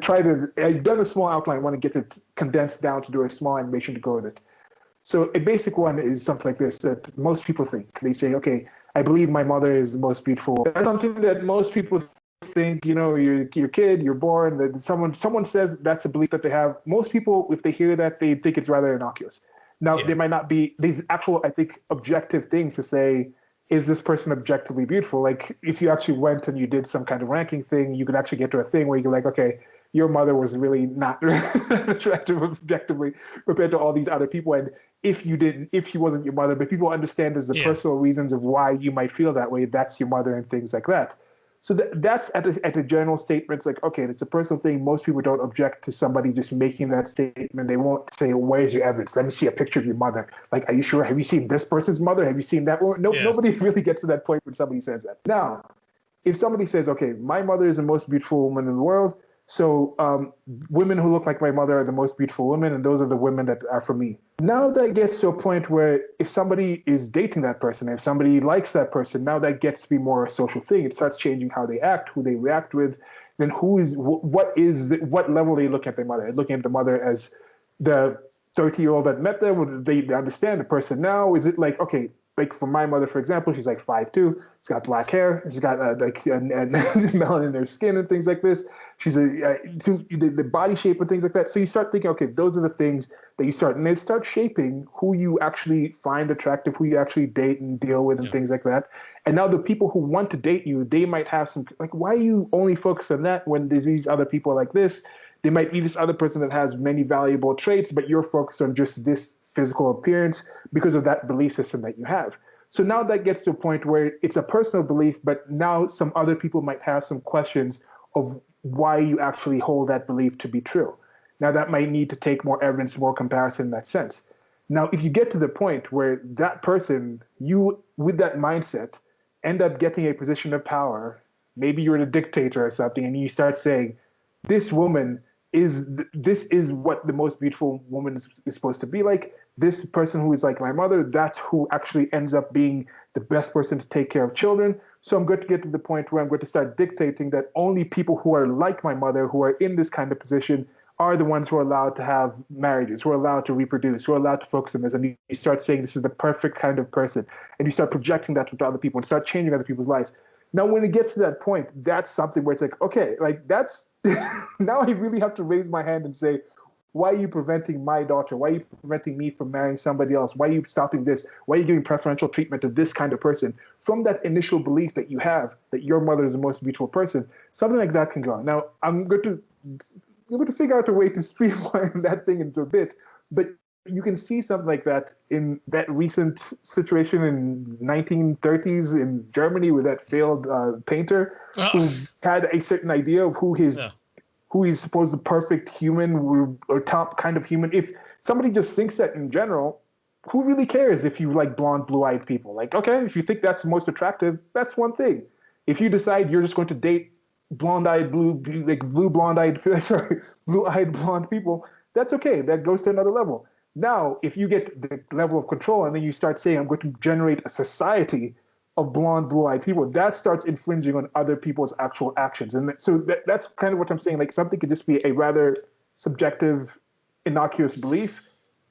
I've done a small outline. I want to get it condensed down to do a small animation to go with it. So a basic one is something like this that most people think. They say, okay, I believe my mother is the most beautiful. That's something that most people think, you're a kid, you're born, that someone says that's a belief that they have. Most people, if they hear that, they think it's rather innocuous. Now, there might not be these actual, I think, objective things to say, is this person objectively beautiful? Like if you actually went and you did some kind of ranking thing, you could actually get to a thing where you're like, okay, your mother was really not attractive objectively compared to all these other people. And if she wasn't your mother, but people understand as the personal reasons of why you might feel that way, that's your mother and things like that. So that's at the general statement. It's like, okay, it's a personal thing. Most people don't object to somebody just making that statement. They won't say, where's your evidence? Let me see a picture of your mother. Like, are you sure? Have you seen this person's mother? Have you seen that one? No, nobody really gets to that point when somebody says that. Now, if somebody says, okay, my mother is the most beautiful woman in the world, so women who look like my mother are the most beautiful women, and those are the women that are for me. Now that gets to a point where if somebody is dating that person, if somebody likes that person, now that gets to be more a social thing. It starts changing how they act, who they react with, then what level they look at their mother. Looking at the mother as the 30-year-old that met them, they understand the person now. Is it like, okay, like for my mother, for example, she's like 5'2", she's got black hair, she's got melanin in her skin and things like this. She's the body shape and things like that. So you start thinking, okay, those are the things that you start, and they start shaping who you actually find attractive, who you actually date and deal with and things like that. And now the people who want to date you, they might have some, like, why are you only focused on that when there's these other people like this? They might be this other person that has many valuable traits, but you're focused on just this physical appearance because of that belief system that you have. So now that gets to a point where it's a personal belief, but now some other people might have some questions of why you actually hold that belief to be true. Now that might need to take more evidence, more comparison in that sense. Now, if you get to the point where that person, you with that mindset, end up getting a position of power, maybe you're a dictator or something, and you start saying, this woman this is what the most beautiful woman is supposed to be like. This person who is like my mother, that's who actually ends up being the best person to take care of children. So I'm going to get to the point where I'm going to start dictating that only people who are like my mother, who are in this kind of position, are the ones who are allowed to have marriages, who are allowed to reproduce, who are allowed to focus on this. And you start saying this is the perfect kind of person. And you start projecting that to other people and start changing other people's lives. Now, when it gets to that point, that's something where it's like, okay, like that's, now I really have to raise my hand and say, why are you preventing my daughter? Why are you preventing me from marrying somebody else? Why are you stopping this? Why are you giving preferential treatment to this kind of person? From that initial belief that you have that your mother is the most beautiful person, something like that can go on. Now, I'm going to figure out a way to streamline that thing into a bit, but you can see something like that in that recent situation in 1930s in Germany with that failed painter who had a certain idea of who he's supposed the perfect human or top kind of human. If somebody just thinks that in general, who really cares if you like blonde, blue-eyed people? Like, okay, if you think that's most attractive, that's one thing. If you decide you're just going to date blonde-eyed, blue-eyed blonde people, that's okay. That goes to another level. Now, if you get the level of control and then you start saying, I'm going to generate a society of blonde, blue-eyed people, that starts infringing on other people's actual actions. And so that's kind of what I'm saying. Like something could just be a rather subjective, innocuous belief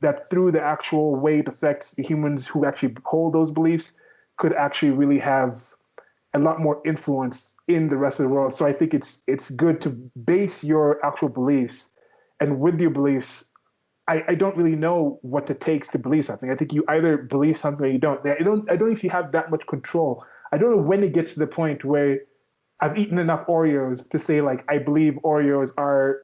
that through the actual way it affects the humans who actually hold those beliefs could actually really have a lot more influence in the rest of the world. So I think it's good to base your actual beliefs, and with your beliefs, I don't really know what it takes to believe something. I think you either believe something or you don't. I don't know if you have that much control. I don't know when it gets to the point where I've eaten enough Oreos to say, like, I believe Oreos are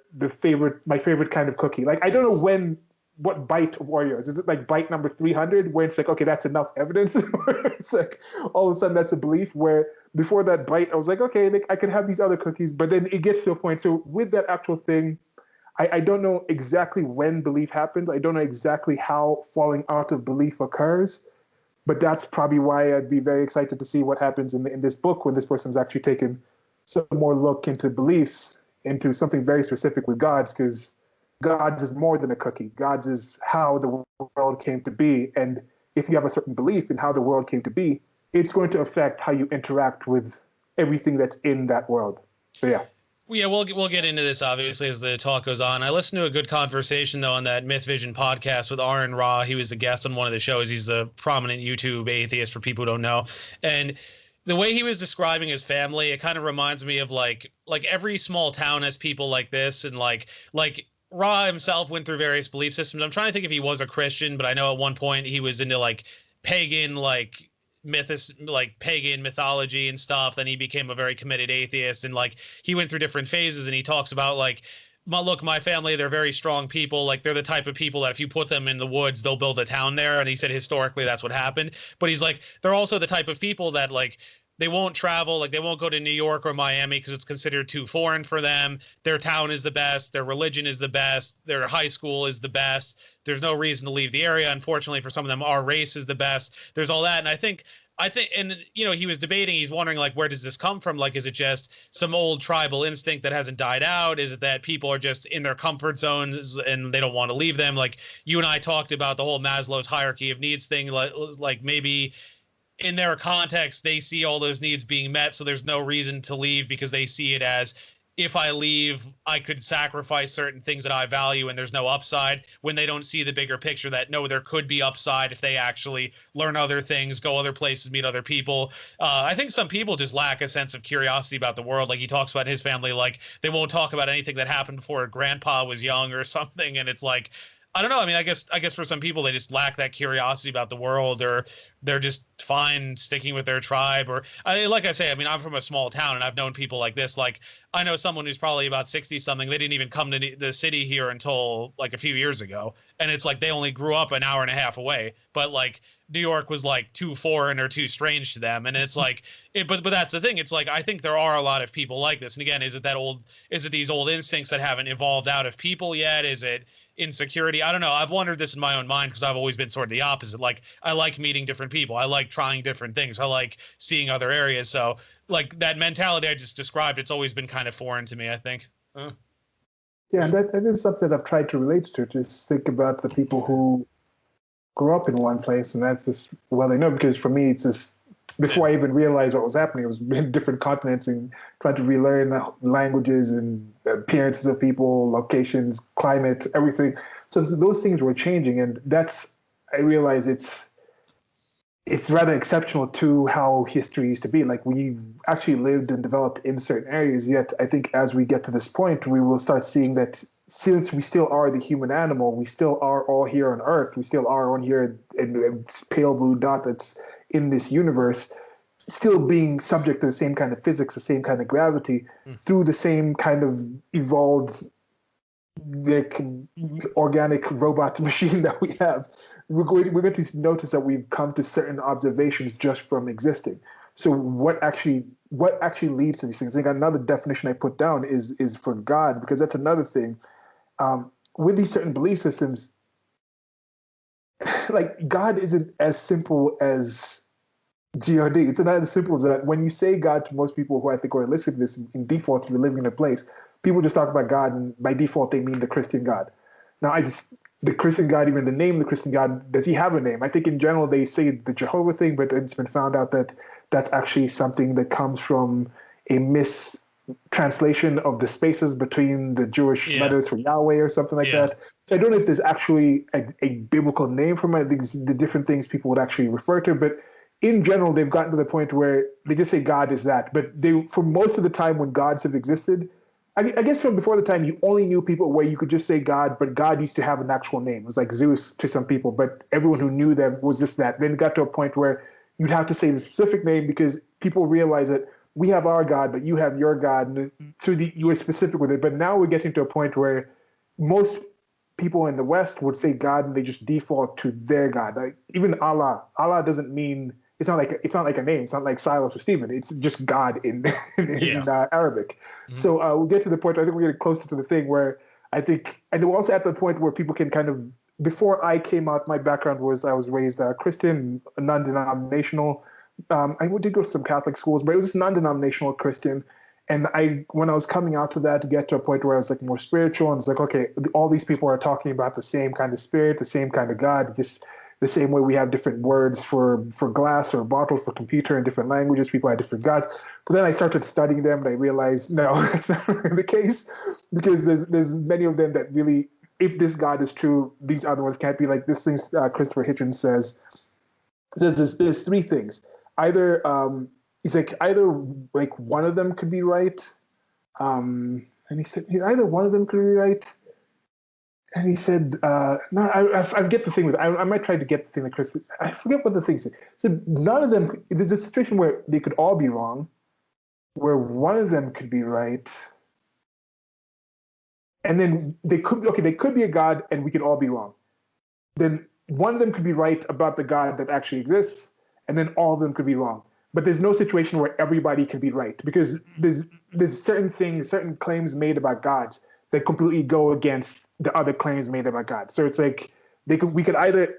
my favorite kind of cookie. Like, I don't know what bite of Oreos. Is it like bite number 300 where it's like, okay, that's enough evidence? Or it's like, all of a sudden that's a belief where before that bite, I was like, okay, like, I can have these other cookies. But then it gets to a point. So with that actual thing, I don't know exactly when belief happens. I don't know exactly how falling out of belief occurs, but that's probably why I'd be very excited to see what happens in this book when this person's actually taken some more look into beliefs, into something very specific with gods, because gods is more than a cookie. Gods is how the world came to be. And if you have a certain belief in how the world came to be, it's going to affect how you interact with everything that's in that world. So yeah. Yeah, we'll get into this obviously as the talk goes on. I listened to a good conversation though on that Myth Vision podcast with Aaron Ra. He was the guest on one of the shows. He's the prominent YouTube atheist for people who don't know. And the way he was describing his family, it kind of reminds me of like every small town has people like this, and like Ra himself went through various belief systems. I'm trying to think if he was a Christian, but I know at one point he was into like pagan like pagan mythology and stuff. Then he became a very committed atheist, and like he went through different phases, and he talks about like my family, they're very strong people. Like they're the type of people that if you put them in the woods, they'll build a town there. And he said historically that's what happened. But he's like, they're also the type of people that like they won't travel, like they won't go to New York or Miami because it's considered too foreign for them. Their town is the best, their religion is the best, their high school is the best. There's no reason to leave the area. Unfortunately for some of them, our race is the best. There's all that. And I think, and you know, he was debating, he's wondering like, where does this come from? Like, is it just some old tribal instinct that hasn't died out? Is it that people are just in their comfort zones and they don't want to leave them? Like you and I talked about the whole Maslow's hierarchy of needs thing, like maybe in their context, they see all those needs being met. So there's no reason to leave because they see it as, if I leave, I could sacrifice certain things that I value and there's no upside, when they don't see the bigger picture that no, there could be upside if they actually learn other things, go other places, meet other people. I think some people just lack a sense of curiosity about the world. Like he talks about his family, like they won't talk about anything that happened before grandpa was young or something. And it's like, I don't know. I mean, I guess for some people, they just lack that curiosity about the world, or they're just fine sticking with their tribe. Or like I say, I mean, I'm from a small town and I've known people like this. Like I know someone who's probably about 60 something. They didn't even come to the city here until like a few years ago. And it's like they only grew up an hour and a half away. But like New York was like too foreign or too strange to them. And it's like, but that's the thing. It's like, I think there are a lot of people like this. And again, is it these old instincts that haven't evolved out of people yet? Is it insecurity? I don't know. I've wondered this in my own mind because I've always been sort of the opposite. Like I like meeting different people. I like trying different things. I like seeing other areas. So like that mentality I just described, it's always been kind of foreign to me, I think. Yeah, and that is something I've tried to relate to. Just think about the people who grew up in one place, and that's just, well, they know, because for me, it's just, before I even realized what was happening, it was in different continents and trying to relearn languages and appearances of people, locations, climate, everything. So those things were changing, and I realize it's rather exceptional to how history used to be. Like we've actually lived and developed in certain areas, yet I think as we get to this point, we will start seeing that since we still are the human animal, we still are all here on Earth, we still are on here in a pale blue dot that's in this universe, still being subject to the same kind of physics, the same kind of gravity, through the same kind of evolved like organic robot machine that we have. We're going to notice that we've come to certain observations just from existing. So what actually leads to these things? I think another definition I put down is for God, because that's another thing. With these certain belief systems, like God isn't as simple as God. It's not as simple as that. When you say God to most people who I think are listening to this, in default, you're living in a place, people just talk about God, and by default, they mean the Christian God. Now, the Christian God, even the name the Christian God, does he have a name? I think in general they say the Jehovah thing, but it's been found out that that's actually something that comes from a mistranslation of the spaces between the Jewish letters for Yahweh or something like that. So I don't know if there's actually a biblical name for the different things people would actually refer to, but in general, they've gotten to the point where they just say God is that. But for most of the time when gods have existed, I guess from before the time, you only knew people where you could just say God, but God used to have an actual name. It was like Zeus to some people, but everyone who knew them was just that. Then it got to a point where you'd have to say the specific name because people realize that we have our God, but you have your God, and so you were specific with it. But now we're getting to a point where most people in the West would say God, and they just default to their God. Like even Allah. Allah doesn't mean, it's not like a name. It's not like Silas or Stephen. It's just God in Arabic. Mm-hmm. So we'll get to the point. I think we're getting closer to the thing where I think, and we're also at the point where people can kind of. Before I came out, my background was I was raised Christian, non-denominational. I did go to some Catholic schools, but it was just non-denominational Christian. And when I was coming out to that, to get to a point where I was like more spiritual, and it's like, okay, all these people are talking about the same kind of spirit, the same kind of God, just The same way we have different words for glass or bottle, for computer in different languages, people have different gods. But then I started studying them and I realized, no, that's not really the case, because there's many of them that really, if this God is true, these other ones can't be. Like this thing Christopher Hitchens says there's three things. Either he's like either like one of them could be right, and he said either one of them could be right. And he said, no, I get the thing with, I might try to get the thing that Chris, I forget what the thing said. So none of them, there's a situation where they could all be wrong, where one of them could be right. And then they could be a God and we could all be wrong. Then one of them could be right about the God that actually exists, and then all of them could be wrong. But there's no situation where everybody can be right, because there's certain things, certain claims made about gods that completely go against the other claims made about God. So it's like they could either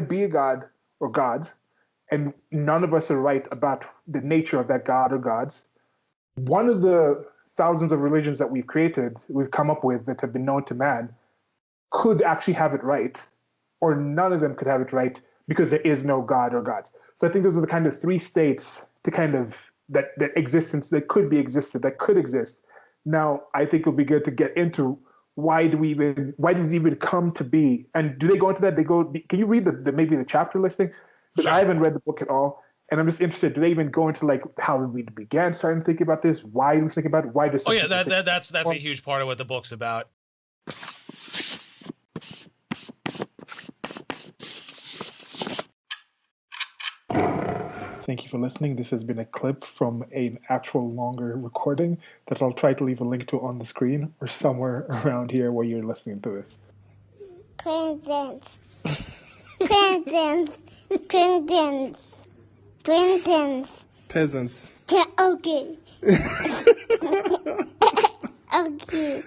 be a god or gods, and none of us are right about the nature of that god or gods. One of the thousands of religions that we've come up with that have been known to man, could actually have it right, or none of them could have it right because there is no god or gods. So I think those are the kind of three states to kind of that existence that could exist. Now, I think it would be good to get into why did it even come to be? And do they go into that? Can you read maybe the chapter listing? Because I haven't read the book at all. And I'm just interested, do they even go into like how we began starting thinking about this? Why do we think about it? Why does that's a huge part of what the book's about. Thank you for listening. This has been a clip from an actual longer recording that I'll try to leave a link to on the screen or somewhere around here where you're listening to this. Presents. Presents. Presents. Presents. Peasants. Okay. Okay.